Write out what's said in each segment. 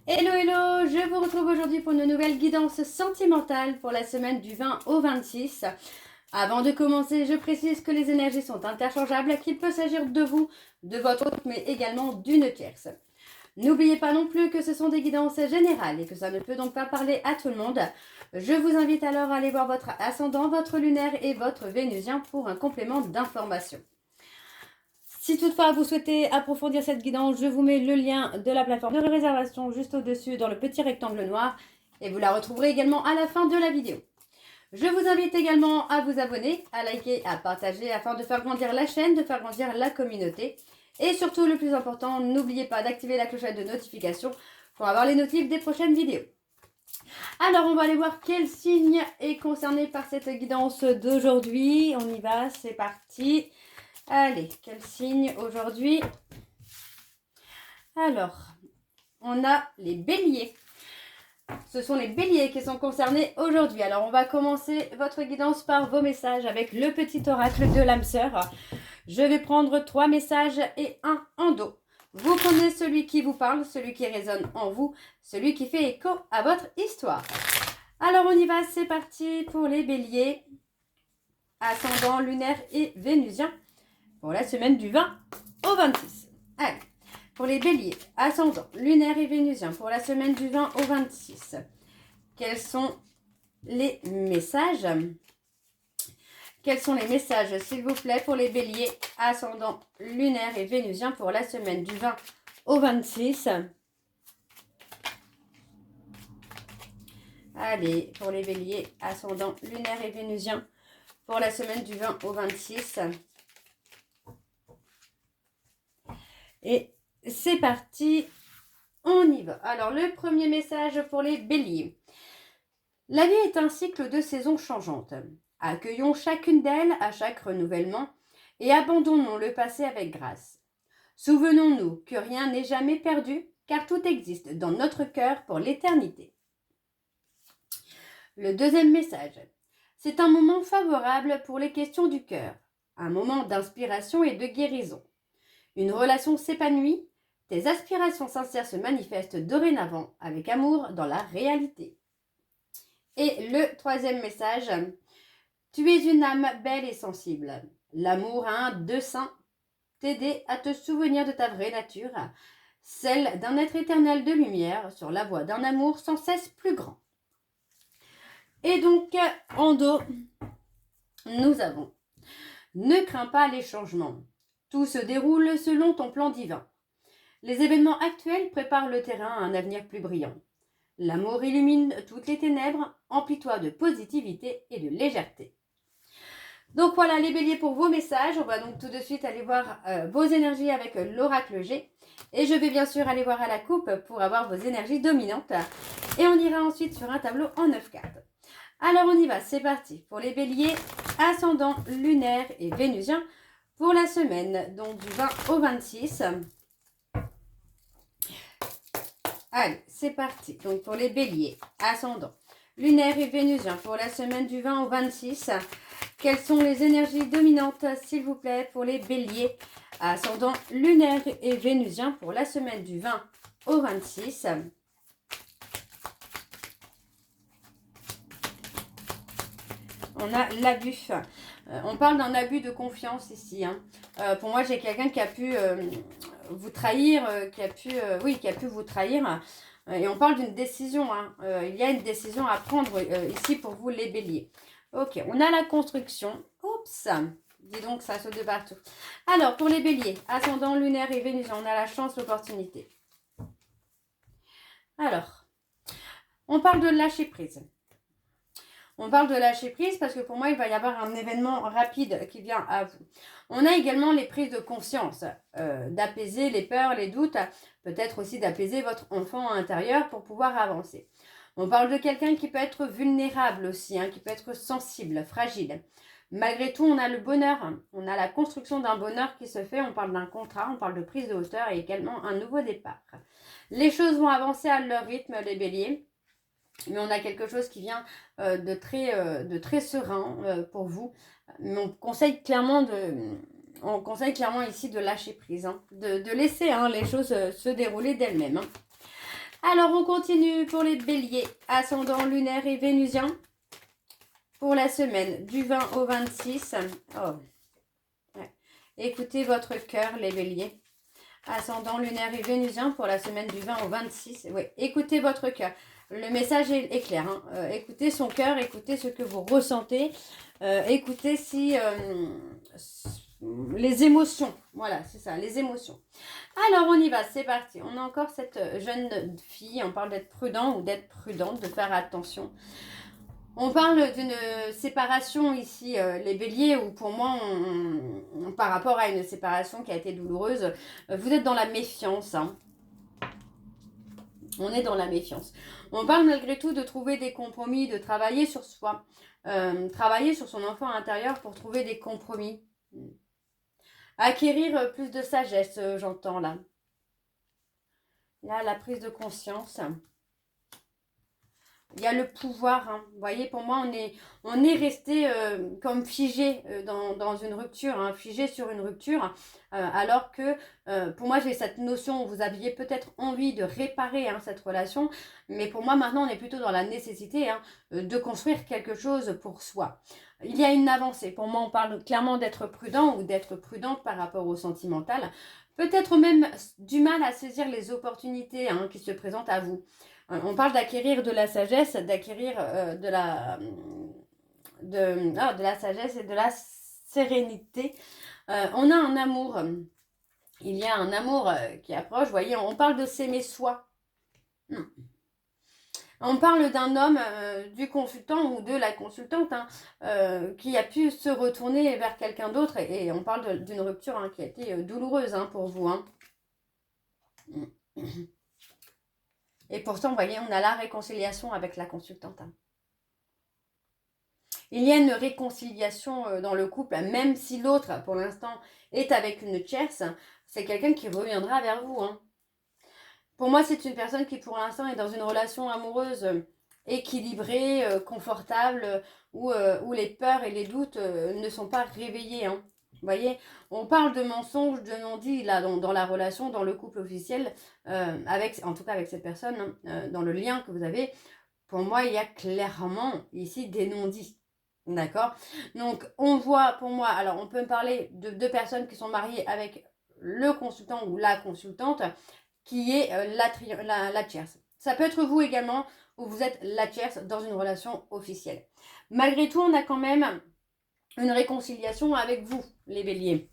Hello hello, je vous retrouve aujourd'hui pour une nouvelle guidance sentimentale pour la semaine du 20 au 26. Avant de commencer, je précise que les énergies sont interchangeables, qu'il peut s'agir de vous, de votre hôte, mais également d'une tierce. N'oubliez pas non plus que ce sont des guidances générales et que ça ne peut donc pas parler à tout le monde. Je vous invite alors à aller voir votre ascendant, votre lunaire et votre vénusien pour un complément d'information. Si toutefois vous souhaitez approfondir cette guidance, je vous mets le lien de la plateforme de réservation juste au-dessus dans le petit rectangle noir et vous la retrouverez également à la fin de la vidéo. Je vous invite également à vous abonner, à liker, à partager afin de faire grandir la chaîne, de faire grandir la communauté. Et surtout, le plus important, n'oubliez pas d'activer la clochette de notification pour avoir les notifs des prochaines vidéos. Alors, on va aller voir quel signe est concerné par cette guidance d'aujourd'hui. On y va, c'est parti. Allez, quel signe aujourd'hui? Alors, on a les béliers. Ce sont les béliers qui sont concernés aujourd'hui. Alors, on va commencer votre guidance par vos messages avec le petit oracle de l'âme sœur. Je vais prendre 3 messages et un en dos. Vous prenez celui qui vous parle, celui qui résonne en vous, celui qui fait écho à votre histoire. Alors, on y va, c'est parti pour les béliers, ascendant lunaire et vénusien. Pour la semaine du 20 au 26. Allez, pour les béliers, ascendant, lunaire et vénusien, pour la semaine du 20 au 26. Quels sont les messages? Quels sont les messages, s'il vous plaît, pour les béliers, ascendant, lunaire et vénusien, pour la semaine du 20 au 26? Allez, pour les béliers, ascendant, lunaire et vénusien, pour la semaine du 20 au 26. Et c'est parti, on y va. Alors, le premier message pour les béliers. La vie est un cycle de saisons changeantes. Accueillons chacune d'elles à chaque renouvellement et abandonnons le passé avec grâce. Souvenons-nous que rien n'est jamais perdu, car tout existe dans notre cœur pour l'éternité. Le deuxième message. C'est un moment favorable pour les questions du cœur, un moment d'inspiration et de guérison. Une relation s'épanouit, tes aspirations sincères se manifestent dorénavant avec amour dans la réalité. Et le troisième message, tu es une âme belle et sensible. L'amour a un dessein, t'aider à te souvenir de ta vraie nature, celle d'un être éternel de lumière sur la voie d'un amour sans cesse plus grand. Et donc, en dos, nous avons « Ne crains pas les changements ». Tout se déroule selon ton plan divin. Les événements actuels préparent le terrain à un avenir plus brillant. L'amour illumine toutes les ténèbres, emplis-toi de positivité et de légèreté. Donc voilà les béliers pour vos messages. On va donc tout de suite aller voir vos énergies avec l'oracle G. Et je vais bien sûr aller voir à la coupe pour avoir vos énergies dominantes. Et on ira ensuite sur un tableau en 9 cartes. Alors on y va, c'est parti. Pour les béliers, ascendant, lunaire et vénusien. Pour la semaine, donc du 20 au 26. Allez, c'est parti. Donc pour les béliers, ascendant, lunaire et vénusien, pour la semaine du 20 au 26. Quelles sont les énergies dominantes, s'il vous plaît, pour les béliers, ascendant, lunaire et vénusien, pour la semaine du 20 au 26. On a l'abus. On parle d'un abus de confiance ici. Hein. Pour moi, j'ai quelqu'un qui a pu vous trahir, qui a pu vous trahir. Et on parle d'une décision. Hein. Il y a une décision à prendre ici pour vous, les béliers. Ok, on a la construction. Oups, dis donc, ça saute de partout. Alors, pour les béliers, ascendant, lunaire et vénusien, on a la chance, l'opportunité. Alors, on parle de lâcher prise. On parle de lâcher prise parce que pour moi, il va y avoir un événement rapide qui vient à vous. On a également les prises de conscience, d'apaiser les peurs, les doutes, peut-être aussi d'apaiser votre enfant intérieur pour pouvoir avancer. On parle de quelqu'un qui peut être vulnérable aussi, hein, qui peut être sensible, fragile. Malgré tout, on a le bonheur, hein, on a la construction d'un bonheur qui se fait, on parle d'un contrat, on parle de prise de hauteur et également un nouveau départ. Les choses vont avancer à leur rythme, les béliers. Mais on a quelque chose qui vient de très serein pour vous. Mais on conseille clairement ici de lâcher prise, hein, de laisser les choses se dérouler d'elles-mêmes. Hein. Alors, on continue pour les béliers, ascendant lunaire et vénusien. Pour la semaine du 20 au 26. Oh. Ouais. Écoutez votre cœur, les béliers. Ascendant lunaire et vénusien pour la semaine du 20 au 26. Oui, écoutez votre cœur. Le message est clair. Hein. Écoutez son cœur, écoutez ce que vous ressentez. Écoutez si les émotions. Voilà, c'est ça, les émotions. Alors, on y va, c'est parti. On a encore cette jeune fille. On parle d'être prudent ou d'être prudente, de faire attention. On parle d'une séparation ici, les béliers, où pour moi, par rapport à une séparation qui a été douloureuse, vous êtes dans la méfiance. Hein. On est dans la méfiance. On parle malgré tout de trouver des compromis, de travailler sur soi, travailler sur son enfant intérieur pour trouver des compromis. Acquérir plus de sagesse, j'entends là. Là, la prise de conscience. Il y a le pouvoir, hein. Vous voyez, pour moi, on est resté comme figé dans une rupture, hein, figé sur une rupture, alors que pour moi, j'ai cette notion où vous aviez peut-être envie de réparer hein, cette relation, mais pour moi, maintenant, on est plutôt dans la nécessité hein, de construire quelque chose pour soi. Il y a une avancée. Pour moi, on parle clairement d'être prudent ou d'être prudente par rapport au sentimental. Peut-être même du mal à saisir les opportunités hein, qui se présentent à vous. On parle d'acquérir de la sagesse, d'acquérir de la sagesse et de la sérénité. On a un amour, il y a un amour qui approche, vous voyez, on parle de s'aimer soi. On parle d'un homme, du consultant ou de la consultante, hein, qui a pu se retourner vers quelqu'un d'autre et on parle d'une rupture hein, qui a été douloureuse hein, pour vous. Hein. Et pourtant, vous voyez, on a la réconciliation avec la consultante. Hein. Il y a une réconciliation dans le couple, même si l'autre, pour l'instant, est avec une tierce, c'est quelqu'un qui reviendra vers vous. Hein. Pour moi, c'est une personne qui, pour l'instant, est dans une relation amoureuse équilibrée, confortable, où les peurs et les doutes ne sont pas réveillés. Hein. Vous voyez, on parle de mensonges, de non-dits là dans la relation, dans le couple officiel, en tout cas avec cette personne, hein, dans le lien que vous avez. Pour moi, il y a clairement ici des non-dits. D'accord? Donc, on voit pour moi, alors on peut me parler de deux personnes qui sont mariées avec le consultant ou la consultante qui est la tierce. Ça peut être vous également où vous êtes la tierce dans une relation officielle. Malgré tout, on a quand même une réconciliation avec vous, les béliers.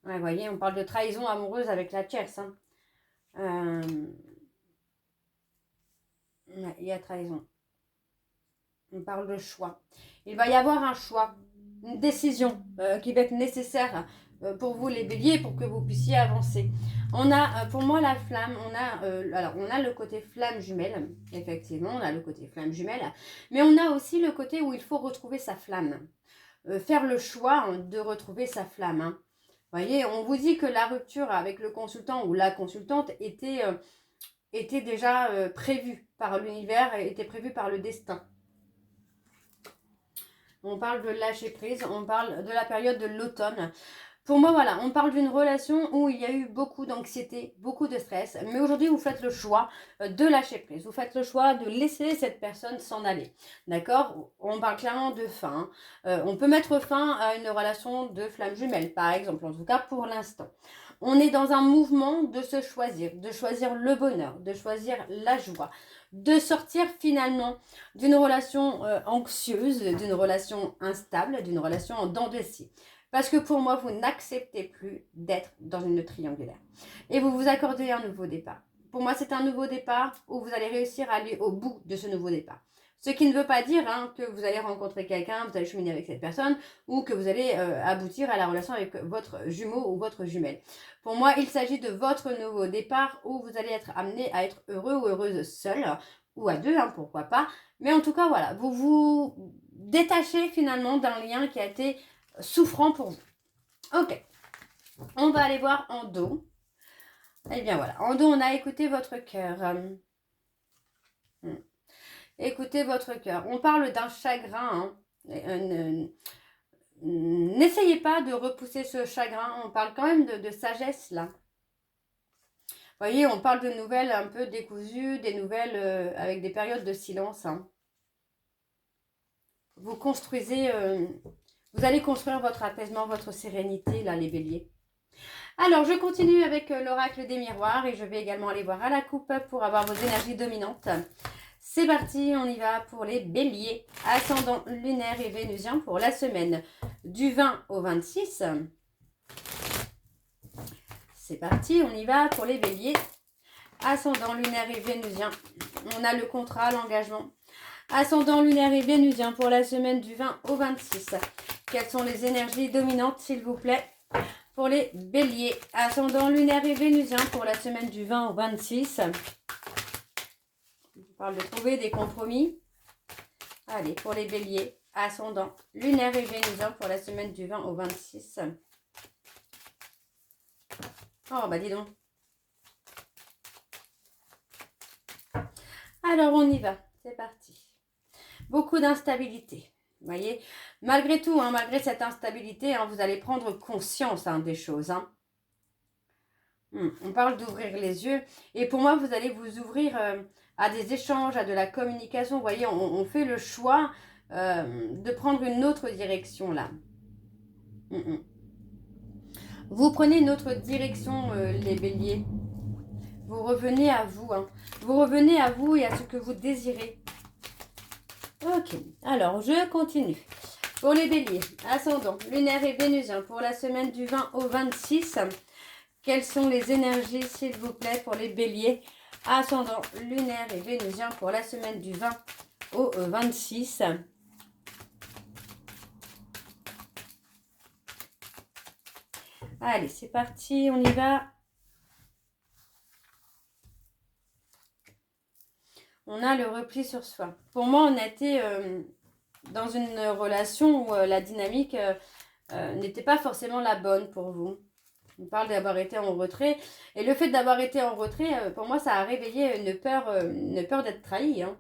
Ouais, vous voyez, on parle de trahison amoureuse avec la tierce. Hein. Il y a trahison. On parle de choix. Il va y avoir un choix, une décision qui va être nécessaire pour vous les béliers pour que vous puissiez avancer. On a pour moi la flamme, on a le côté flamme jumelle, effectivement, on a le côté flamme jumelle, mais on a aussi le côté où il faut retrouver sa flamme. Faire le choix hein, de retrouver sa flamme. Hein. Vous voyez, on vous dit que la rupture avec le consultant ou la consultante était déjà prévue par l'univers, était prévue par le destin. On parle de lâcher prise, on parle de la période de l'automne. Pour moi, voilà, on parle d'une relation où il y a eu beaucoup d'anxiété, beaucoup de stress. Mais aujourd'hui, vous faites le choix de lâcher prise. Vous faites le choix de laisser cette personne s'en aller. D'accord? On parle clairement de fin. On peut mettre fin à une relation de flamme jumelle, par exemple, en tout cas pour l'instant. On est dans un mouvement de se choisir, de choisir le bonheur, de choisir la joie, de sortir finalement d'une relation anxieuse, d'une relation instable, d'une relation en dents de scie. Parce que pour moi, vous n'acceptez plus d'être dans une triangulaire. Et vous vous accordez un nouveau départ. Pour moi, c'est un nouveau départ où vous allez réussir à aller au bout de ce nouveau départ. Ce qui ne veut pas dire hein, que vous allez rencontrer quelqu'un, vous allez cheminer avec cette personne ou que vous allez aboutir à la relation avec votre jumeau ou votre jumelle. Pour moi, il s'agit de votre nouveau départ où vous allez être amené à être heureux ou heureuse seul ou à deux, hein, pourquoi pas. Mais en tout cas, voilà, vous vous détachez finalement d'un lien qui a été souffrant pour vous. Ok, on va aller voir en dos. Eh bien voilà, en dos, on a écouté votre cœur. Écoutez votre cœur. On parle d'un chagrin. Hein. N'essayez pas de repousser ce chagrin. On parle quand même de sagesse là. voyez, on parle de nouvelles un peu décousues, des nouvelles avec des périodes de silence. Hein. Vous construisez, vous allez construire votre apaisement, votre sérénité, là, les béliers. Alors, je continue avec l'oracle des miroirs et je vais également aller voir à la coupe pour avoir vos énergies dominantes. C'est parti, on y va pour les béliers, ascendant lunaire et vénusien pour la semaine du 20 au 26. C'est parti, on y va pour les béliers, ascendant lunaire et vénusien. On a le contrat, l'engagement. Ascendant lunaire et vénusien pour la semaine du 20 au 26. Quelles sont les énergies dominantes, s'il vous plaît, pour les béliers? Ascendant lunaire et vénusien pour la semaine du 20 au 26. On parle de trouver des compromis. Allez, pour les béliers, ascendant lunaire et vénusien pour la semaine du 20 au 26. Oh, bah dis donc. Alors, on y va. C'est parti. Beaucoup d'instabilité. Vous voyez, malgré tout, hein, malgré cette instabilité, hein, vous allez prendre conscience des choses. Hein. On parle d'ouvrir les yeux. Et pour moi, vous allez vous ouvrir à des échanges, à de la communication. Vous voyez, on fait le choix de prendre une autre direction là. Vous prenez une autre direction, les béliers. Vous revenez à vous. Hein. Vous revenez à vous et à ce que vous désirez. Ok, alors je continue. Pour les béliers, ascendant, lunaire et vénusien pour la semaine du 20 au 26. Quelles sont les énergies, s'il vous plaît, pour les béliers? Ascendant, lunaire et vénusien pour la semaine du 20 au 26. Allez, c'est parti, on y va. On a le repli sur soi. Pour moi, on a été dans une relation où la dynamique n'était pas forcément la bonne pour vous. On parle d'avoir été en retrait. Et le fait d'avoir été en retrait, pour moi, ça a réveillé une peur d'être trahi. Hein.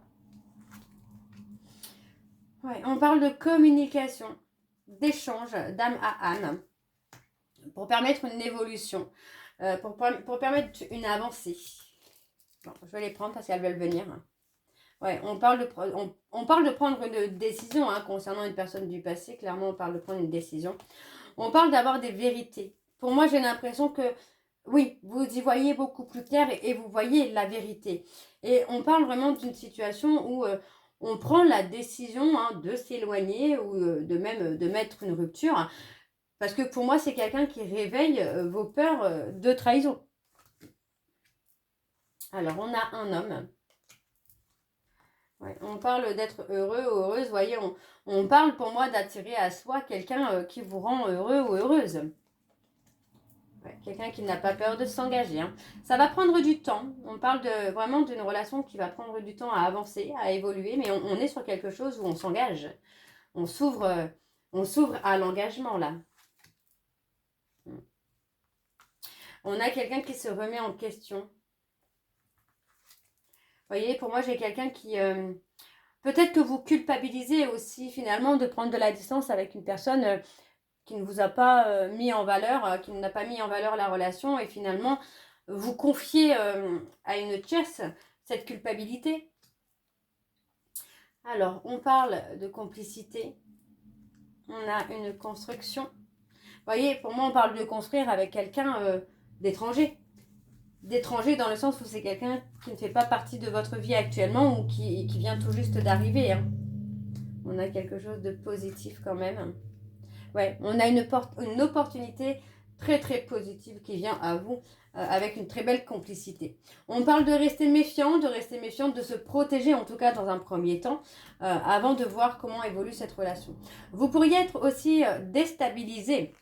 Ouais, on parle de communication, d'échange d'âme à âme, pour permettre une évolution, pour permettre une avancée. Bon, je vais les prendre parce qu'elles veulent venir. Ouais, on parle de prendre une décision concernant une personne du passé. Clairement, on parle de prendre une décision. On parle d'avoir des vérités. Pour moi, j'ai l'impression que, oui, vous y voyez beaucoup plus clair et vous voyez la vérité. Et on parle vraiment d'une situation où on prend la décision de s'éloigner ou de mettre une rupture. Parce que pour moi, c'est quelqu'un qui réveille vos peurs de trahison. Alors, on a un homme. Ouais, on parle d'être heureux ou heureuse. Vous voyez, on parle pour moi d'attirer à soi quelqu'un qui vous rend heureux ou heureuse. Ouais, quelqu'un qui n'a pas peur de s'engager. Hein. Ça va prendre du temps. On parle vraiment d'une relation qui va prendre du temps à avancer, à évoluer. Mais on est sur quelque chose où on s'engage. On s'ouvre à l'engagement là. On a quelqu'un qui se remet en question. Vous voyez, pour moi, j'ai quelqu'un qui... peut-être que vous culpabilisez aussi, finalement, de prendre de la distance avec une personne qui ne vous a pas mis en valeur, qui n'a pas mis en valeur la relation. Et finalement, vous confiez à une tierce cette culpabilité. Alors, on parle de complicité. On a une construction. Vous voyez, pour moi, on parle de construire avec quelqu'un d'étranger. D'étranger dans le sens où c'est quelqu'un qui ne fait pas partie de votre vie actuellement ou qui vient tout juste d'arriver. Hein. On a quelque chose de positif quand même. Ouais, on a une opportunité très très positive qui vient à vous avec une très belle complicité. On parle de rester méfiant, de se protéger en tout cas dans un premier temps avant de voir comment évolue cette relation. Vous pourriez être aussi déstabilisé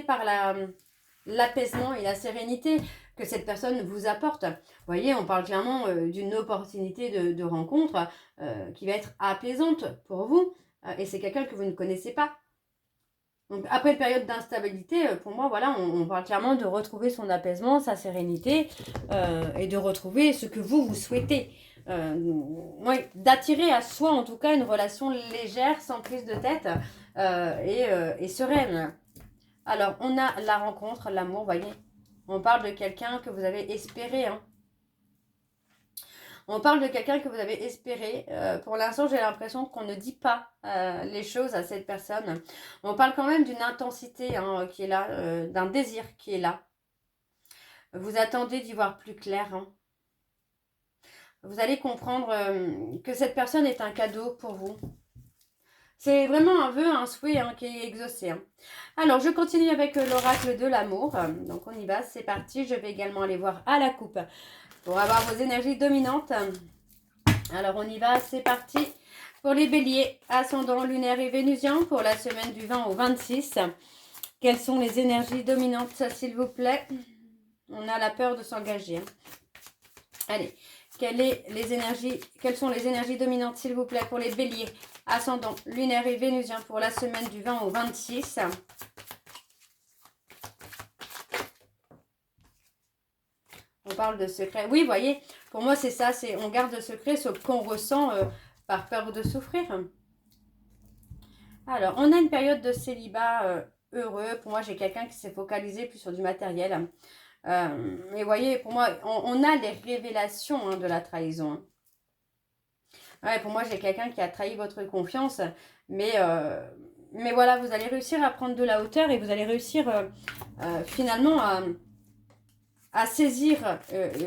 par l'apaisement et la sérénité que cette personne vous apporte. Vous voyez, on parle clairement d'une opportunité de rencontre qui va être apaisante pour vous et c'est quelqu'un que vous ne connaissez pas. Donc après une période d'instabilité, pour moi, voilà, on parle clairement de retrouver son apaisement, sa sérénité et de retrouver ce que vous souhaitez. Ouais, d'attirer à soi en tout cas une relation légère, sans prise de tête et sereine. Alors, on a la rencontre, l'amour, vous voyez. On parle de quelqu'un que vous avez espéré. Hein. On parle de quelqu'un que vous avez espéré. Pour l'instant, j'ai l'impression qu'on ne dit pas les choses à cette personne. On parle quand même d'une intensité hein, qui est là, d'un désir qui est là. Vous attendez d'y voir plus clair. Hein. Vous allez comprendre que cette personne est un cadeau pour vous. C'est vraiment un vœu, un souhait hein, qui est exaucé. Hein. Alors, je continue avec l'oracle de l'amour. Donc, on y va, c'est parti. Je vais également aller voir à la coupe pour avoir vos énergies dominantes. Alors, on y va, c'est parti. Pour les béliers, ascendant lunaire et vénusien, pour la semaine du 20 au 26. Quelles sont les énergies dominantes, s'il vous plaît? On a la peur de s'engager. Hein. Allez, quelles sont les énergies dominantes, s'il vous plaît, pour les béliers, ascendant lunaire et vénusien, pour la semaine du 20 au 26. On parle de secret. Oui, vous voyez, pour moi, c'est ça. On garde le secret, ce qu'on ressent par peur de souffrir. Alors, on a une période de célibat heureux. Pour moi, j'ai quelqu'un qui s'est focalisé plus sur du matériel. Mais vous voyez, pour moi, on a les révélations hein, de la trahison. Ouais, pour moi, j'ai quelqu'un qui a trahi votre confiance. Mais voilà, vous allez réussir à prendre de la hauteur et vous allez réussir finalement à saisir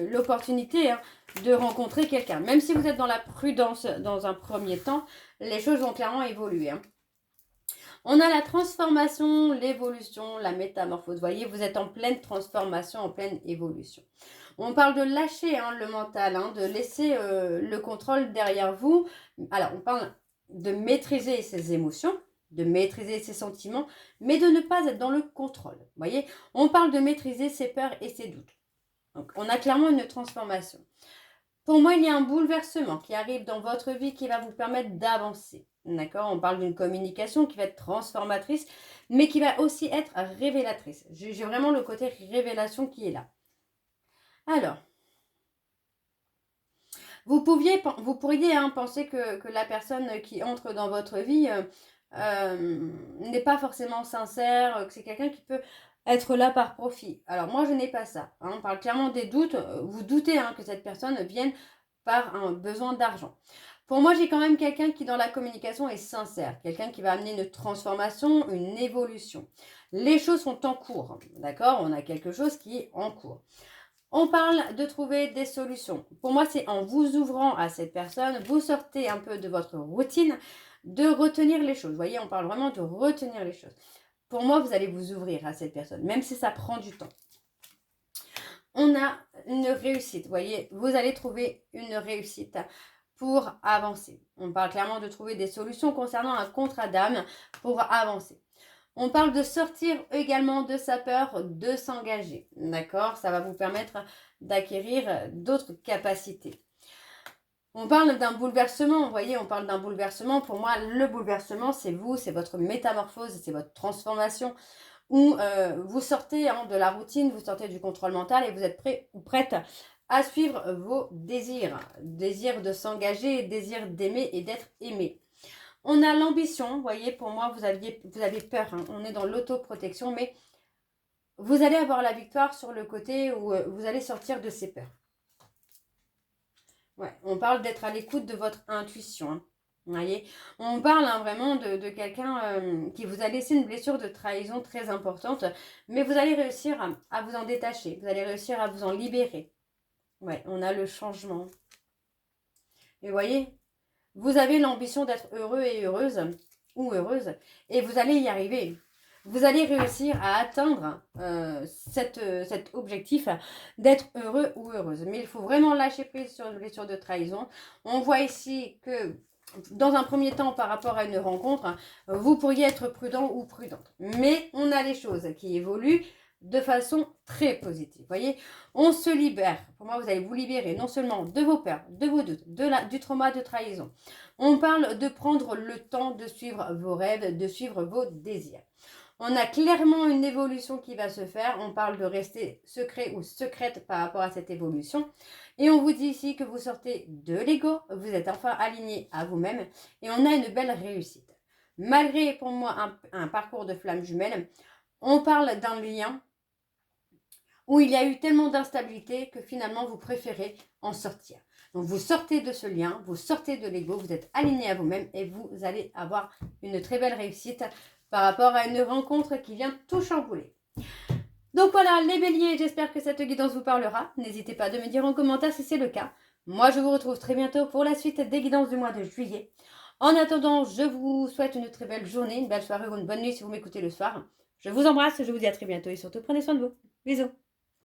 l'opportunité hein, de rencontrer quelqu'un. Même si vous êtes dans la prudence dans un premier temps, les choses vont clairement évoluer. Hein. On a la transformation, l'évolution, la métamorphose. Vous voyez, vous êtes en pleine transformation, en pleine évolution. On parle de lâcher hein, le mental, hein, de laisser le contrôle derrière vous. Alors, on parle de maîtriser ses émotions, de maîtriser ses sentiments, mais de ne pas être dans le contrôle. Vous voyez, on parle de maîtriser ses peurs et ses doutes. Donc, on a clairement une transformation. Pour moi, il y a un bouleversement qui arrive dans votre vie qui va vous permettre d'avancer. D'accord? On parle d'une communication qui va être transformatrice, mais qui va aussi être révélatrice. J'ai vraiment le côté révélation qui est là. Alors, vous pourriez hein, penser que la personne qui entre dans votre vie n'est pas forcément sincère, que c'est quelqu'un qui peut être là par profit. Alors moi, je n'ai pas ça. Hein. On parle clairement des doutes. Vous doutez hein, que cette personne vienne par un besoin d'argent. Pour moi, j'ai quand même quelqu'un qui, dans la communication, est sincère. Quelqu'un qui va amener une transformation, une évolution. Les choses sont en cours. D'accord? On a quelque chose qui est en cours. On parle de trouver des solutions. Pour moi, c'est en vous ouvrant à cette personne, vous sortez un peu de votre routine, de retenir les choses. Vous voyez, on parle vraiment de retenir les choses. Pour moi, vous allez vous ouvrir à cette personne, même si ça prend du temps. On a une réussite. Vous voyez, vous allez trouver une réussite pour avancer. On parle clairement de trouver des solutions concernant un contrat d'âme pour avancer. On parle de sortir également de sa peur, de s'engager. D'accord? Ça va vous permettre d'acquérir d'autres capacités. On parle d'un bouleversement, vous voyez, on parle d'un bouleversement. Pour moi, le bouleversement, c'est vous, c'est votre métamorphose, c'est votre transformation où vous sortez hein, de la routine, vous sortez du contrôle mental et vous êtes prêt ou prête à suivre vos désirs. Désir de s'engager, désir d'aimer et d'être aimé. On a l'ambition, vous voyez, pour moi, vous avez peur, hein, on est dans l'autoprotection, mais vous allez avoir la victoire sur le côté où vous allez sortir de ces peurs. Ouais, on parle d'être à l'écoute de votre intuition. Hein. Vous voyez, on parle hein, vraiment de quelqu'un qui vous a laissé une blessure de trahison très importante, mais vous allez réussir à vous en détacher, vous allez réussir à vous en libérer. Ouais, on a le changement. Et vous voyez, vous avez l'ambition d'être heureux et heureuse, ou heureuse, et vous allez y arriver. Vous allez réussir à atteindre cet objectif d'être heureux ou heureuse. Mais il faut vraiment lâcher prise sur une blessure de trahison. On voit ici que dans un premier temps, par rapport à une rencontre, vous pourriez être prudent ou prudente. Mais on a les choses qui évoluent de façon très positive. Vous voyez, on se libère. Pour moi, vous allez vous libérer non seulement de vos peurs, de vos doutes, du trauma de trahison. On parle de prendre le temps de suivre vos rêves, de suivre vos désirs. On a clairement une évolution qui va se faire. On parle de rester secret ou secrète par rapport à cette évolution. Et on vous dit ici que vous sortez de l'ego, vous êtes enfin aligné à vous-même et on a une belle réussite. Malgré pour moi un parcours de flamme jumelle, on parle d'un lien où il y a eu tellement d'instabilité que finalement vous préférez en sortir. Donc vous sortez de ce lien, vous sortez de l'ego, vous êtes aligné à vous-même et vous allez avoir une très belle réussite par rapport à une rencontre qui vient tout chambouler. Donc voilà les béliers, j'espère que cette guidance vous parlera. N'hésitez pas de me dire en commentaire si c'est le cas. Moi je vous retrouve très bientôt pour la suite des guidances du mois de juillet. En attendant, je vous souhaite une très belle journée, une belle soirée ou une bonne nuit si vous m'écoutez le soir. Je vous embrasse, je vous dis à très bientôt et surtout prenez soin de vous. Bisous.